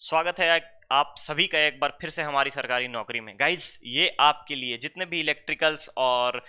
स्वागत है आप सभी का एक बार फिर से हमारी सरकारी नौकरी में। गाइस, ये आपके लिए जितने भी इलेक्ट्रिकल्स और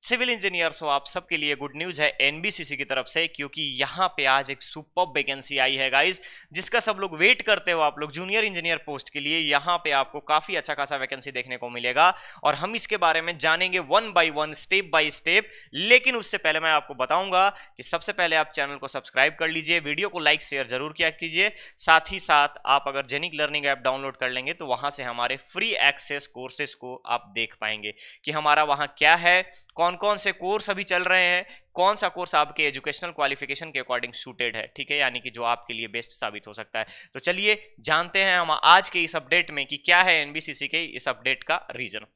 सिविल इंजीनियर्स हो, आप सबके लिए गुड न्यूज है एनबीसीसी की तरफ से, क्योंकि यहाँ पे आज एक सुपर वैकेंसी आई है गाइस, जिसका सब लोग वेट करते हो। आप लोग जूनियर इंजीनियर पोस्ट के लिए यहाँ पे आपको काफी अच्छा खासा वैकेंसी देखने को मिलेगा और हम इसके बारे में जानेंगे one by one, step by step. लेकिन उससे पहले मैं आपको बताऊंगा कि सबसे पहले आप चैनल को सब्सक्राइब कर लीजिए, वीडियो को लाइक शेयर जरूर किया कीजिए। साथ ही साथ आप अगर जेनिक लर्निंग ऐप डाउनलोड कर लेंगे तो वहां से हमारे फ्री एक्सेस कोर्सेज को आप देख पाएंगे कि हमारा वहां क्या है, कौन कौन से कोर्स अभी चल रहे हैं, कौन सा कोर्स आपके एजुकेशनल क्वालिफिकेशन के अकॉर्डिंग सूटेड है, ठीक है, यानी कि जो आपके लिए बेस्ट साबित हो सकता है। तो चलिए जानते हैं हम आज के इस अपडेट में कि क्या है एनबीसीसी के इस अपडेट का रीजन।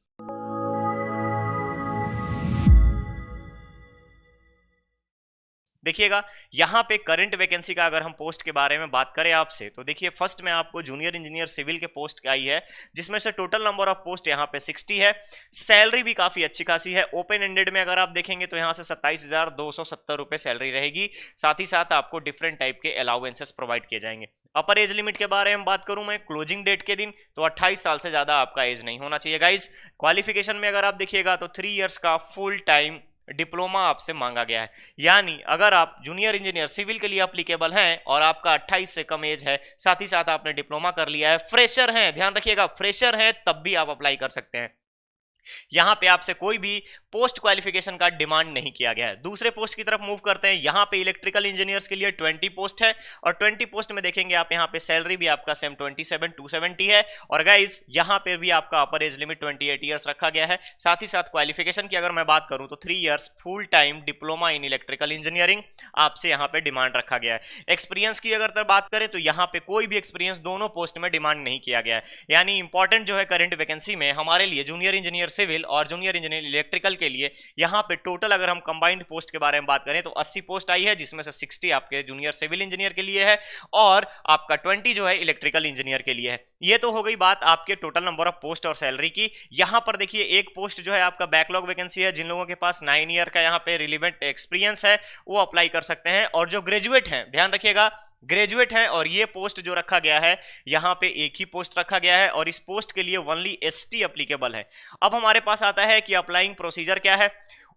देखिएगा, यहां पे करंट वैकेंसी का अगर हम पोस्ट के बारे में बात करें आपसे, तो देखिए फर्स्ट में आपको जूनियर इंजीनियर सिविल के पोस्ट आई है, जिसमें से टोटल नंबर ऑफ पोस्ट यहां पे 60 है। सैलरी भी काफी अच्छी खासी है। ओपन एंडेड में अगर आप देखेंगे तो यहां से 27,270 रुपए सैलरी रहेगी। साथ ही साथ आपको डिफरेंट टाइप के अलाउंसेस प्रोवाइड किए जाएंगे। अपर एज लिमिट के बारे में बात करूं मैं क्लोजिंग डेट के दिन, तो 28 साल से ज्यादा आपका एज नहीं होना चाहिए गाइस। क्वालिफिकेशन में अगर आप देखिएगा तो 3 इयर्स का फुल टाइम डिप्लोमा आपसे मांगा गया है, यानी अगर आप जूनियर इंजीनियर सिविल के लिए अप्लीकेबल हैं और आपका 28 से कम एज है, साथ ही साथ आपने डिप्लोमा कर लिया है, फ्रेशर हैं, ध्यान रखिएगा फ्रेशर हैं, तब भी आप अप्लाई कर सकते हैं। यहां पे आपसे कोई भी पोस्ट क्वालिफिकेशन का डिमांड नहीं किया गया है। दूसरे पोस्ट की तरफ मूव करते हैं। यहां पे इलेक्ट्रिकल इंजीनियर्स के लिए 20 पोस्ट है और 20 पोस्ट में देखेंगे आप यहां पे सैलरी भी आपका सेम 27,270 है। और गाइस यहां पे भी आपका अपर एज लिमिट 28 ईयर्स रखा गया है। साथ ही साथ क्वालिफिकेशन की अगर मैं बात करूं तो 3 years full time diploma in electrical engineering आपसे यहां पे डिमांड रखा गया है। एक्सपीरियंस की अगर बात करें तो यहां पे कोई भी एक्सपीरियंस दोनों पोस्ट में डिमांड नहीं किया गया है। यानी इंपॉर्टेंट जो है करंट वैकेंसी में हमारे लिए जूनियर इंजीनियर सिविल और जूनियर इंजीनियर इलेक्ट्रिकल के लिए यहां पे टोटल अगर हम कंबाइंड पोस्ट के बारे में बात करें तो 80 पोस्ट आई है, जिसमें से 60 आपके जूनियर सिविल इंजीनियर के लिए है और आपका 20 जो है इलेक्ट्रिकल इंजीनियर के लिए है। ये तो हो गई बात आपके टोटल नंबर ऑफ पोस्ट और सैलरी की। यहां पर देखिए एक पोस्ट जो है आपका बैकलॉग वैकेंसी है। जिन लोगों के पास 9 ईयर का यहां पे रिलेवेंट एक्सपीरियंस है वो अप्लाई कर सकते हैं, और जो ग्रेजुएट हैं, ध्यान रखिएगा ग्रेजुएट हैं, और ये पोस्ट जो रखा गया है यहां पे एक ही पोस्ट रखा गया है और इस पोस्ट के लिए ओनली एसटी एप्लीकेबल है। अब हमारे पास आता है कि अप्लाइंग प्रोसीजर क्या है।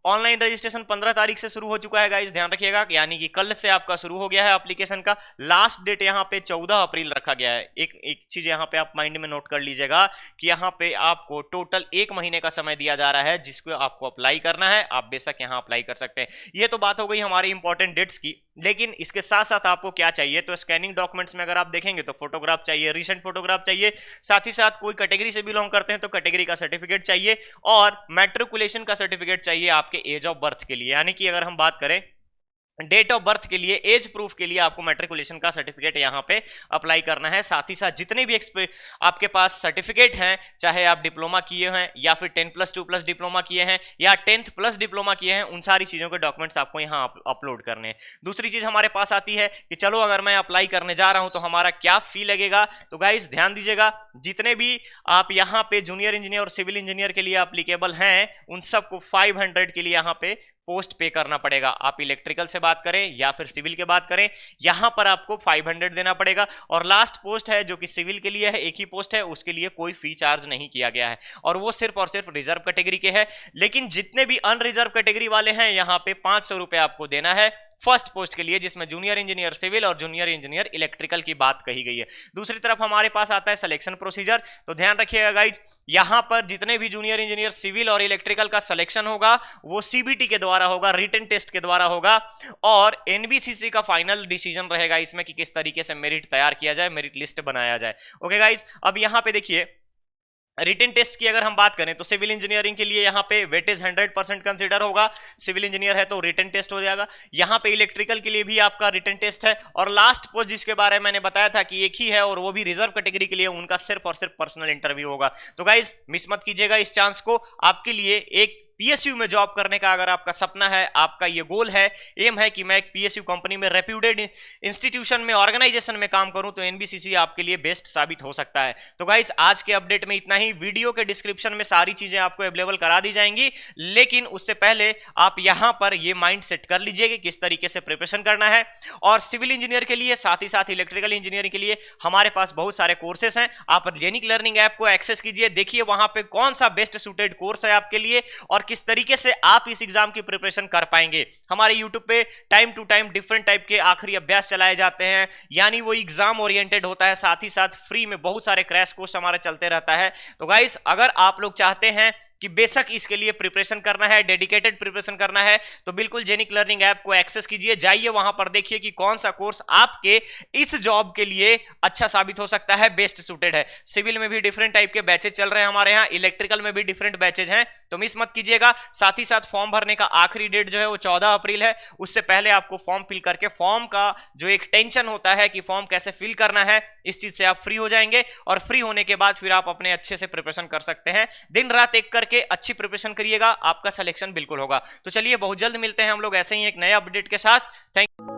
ऑनलाइन रजिस्ट्रेशन 15 तारीख से शुरू हो चुका है गाइस, ध्यान रखिएगा, यानी कि कल से आपका शुरू हो गया है एप्लीकेशन का। लास्ट डेट यहां पे 14 अप्रैल रखा गया है। एक चीज यहां पे आप माइंड में नोट कर लीजिएगा कि यहां पे आपको टोटल 1 महीने का समय दिया जा रहा है जिसको आपको अप्लाई करना है। आप बेशक यहां अप्लाई कर सकते हैं। ये तो बात हो गई हमारी इंपॉर्टेंट डेट्स की, लेकिन इसके साथ साथ आपको क्या चाहिए, तो स्कैनिंग डॉक्यूमेंट्स में अगर आप देखेंगे तो फोटोग्राफ चाहिए, रीसेंट फोटोग्राफ चाहिए, साथ ही साथ कोई कैटेगरी से बिलोंग करते हैं तो कैटेगरी का सर्टिफिकेट चाहिए और मैट्रिकुलेशन का सर्टिफिकेट चाहिए आपके एज ऑफ बर्थ के लिए। यानी कि अगर हम बात करें डेट ऑफ बर्थ के लिए, एज प्रूफ के लिए आपको मैट्रिकुलेशन का सर्टिफिकेट यहां पे अप्लाई करना है। साथ ही साथ जितने भी आपके पास सर्टिफिकेट हैं, चाहे आप डिप्लोमा किए हैं या फिर 10+2+ डिप्लोमा किए हैं या 10th प्लस डिप्लोमा किए हैं, उन सारी चीजों के डॉक्यूमेंट्स आपको यहां अपलोड करने हैं। दूसरी चीज हमारे पास आती है कि चलो अगर मैं अप्लाई करने जा रहा हूं तो हमारा क्या फी लगेगा। तो गाइस ध्यान दीजिएगा, जितने भी आप यहां पे जूनियर इंजीनियर और सिविल इंजीनियर के लिए एप्लीकेबल हैं उन सबको 500 के लिए यहां पे पोस्ट पे करना पड़ेगा। आप इलेक्ट्रिकल से बात करें या फिर सिविल के बात करें, यहां पर आपको 500 देना पड़ेगा। और लास्ट पोस्ट है जो कि सिविल के लिए है, एक ही पोस्ट है, उसके लिए कोई फी चार्ज नहीं किया गया है और वो सिर्फ और सिर्फ रिजर्व कैटेगरी के है। लेकिन जितने भी अनरिजर्व कैटेगरी वाले हैं यहां पे 500 रुपए आपको देना है फर्स्ट पोस्ट के लिए, जिसमें जूनियर इंजीनियर सिविल और जूनियर इंजीनियर इलेक्ट्रिकल की बात कही गई है। दूसरी तरफ हमारे पास आता है सिलेक्शन प्रोसीजर। तो ध्यान रखिएगा गाइज, यहां पर जितने भी जूनियर इंजीनियर सिविल और इलेक्ट्रिकल का सिलेक्शन होगा वो सीबीटी के द्वारा होगा, रिटन टेस्ट के द्वारा होगा, और एनबीसीसी का फाइनल डिसीजन रहेगा इसमें कि किस तरीके से मेरिट तैयार किया जाए, मेरिट लिस्ट बनाया जाए। ओके गाइज, अब यहां पे देखिए रिटन टेस्ट की अगर हम बात करें तो सिविल इंजीनियरिंग के लिए यहां पे वेटेज 100% कंसीडर होगा। सिविल इंजीनियर है तो रिटन टेस्ट हो जाएगा। यहां पे इलेक्ट्रिकल के लिए भी आपका रिटन टेस्ट है। और लास्ट पोस्ट जिसके बारे में मैंने बताया था कि एक ही है और वो भी रिजर्व कैटेगरी के लिए, उनका सिर्फ और सिर्फ पर्सनल इंटरव्यू होगा। तो गाइस मिस मत कीजिएगा इस चांस को, आपके लिए एक पीएसयू में जॉब करने का अगर आपका सपना है, आपका ये गोल है, एम है कि मैं एक पीएसयू कंपनी में रेप्यूटेड इंस्टीट्यूशन में, ऑर्गेनाइजेशन में काम करूं, तो एनबीसीसी आपके लिए बेस्ट साबित हो सकता है। तो गाइस आज के अपडेट में इतना ही। वीडियो के डिस्क्रिप्शन में सारी चीजें आपको अवेलेबल करा दी जाएंगी, लेकिन उससे पहले आप यहां पर ये माइंड सेट कर लीजिए कि किस तरीके से प्रिपरेशन करना है। और सिविल इंजीनियर के लिए, साथ ही साथ इलेक्ट्रिकल इंजीनियरिंग के लिए हमारे पास बहुत सारे कोर्सेस हैं। आप जेनिक लर्निंग ऐप को एक्सेस कीजिए, देखिए वहां पे कौन सा बेस्ट सूटेड कोर्स है आपके लिए और किस तरीके से आप इस एग्जाम की प्रिपरेशन कर पाएंगे। हमारे यूट्यूब पे time to time different type के आखिरी अभ्यास चलाए जाते हैं, यानी वो एग्जाम ओरिएंटेड होता है। साथ ही साथ फ्री में बहुत सारे क्रैश कोर्स हमारे चलते रहता है। तो गाइस अगर आप लोग चाहते हैं कि बेशक इसके लिए प्रिपरेशन करना है, डेडिकेटेड प्रिपरेशन करना है, तो बिल्कुल जेनिक लर्निंग ऐप को एक्सेस कीजिए, जाइए वहां पर देखिए कि कौन सा कोर्स आपके इस जॉब के लिए अच्छा साबित हो सकता है, बेस्ट सूटेड है। सिविल में भी डिफरेंट टाइप के बैचेज चल रहे हैं हमारे यहाँ, इलेक्ट्रिकल में भी डिफरेंट बैचेज हैं, तो मिस मत कीजिएगा। साथ ही साथ फॉर्म भरने का आखिरी डेट जो है वो 14 अप्रैल है। उससे पहले आपको फॉर्म फिल करके, फॉर्म का जो एक टेंशन होता है कि फॉर्म कैसे फिल करना है, इस चीज से आप फ्री हो जाएंगे और फ्री होने के बाद फिर आप अपने अच्छे से प्रिपरेशन कर सकते हैं। दिन रात एक करके अच्छी प्रिपरेशन करिएगा, आपका सिलेक्शन बिल्कुल होगा। तो चलिए बहुत जल्द मिलते हैं हम लोग ऐसे ही एक नए अपडेट के साथ। Thank you.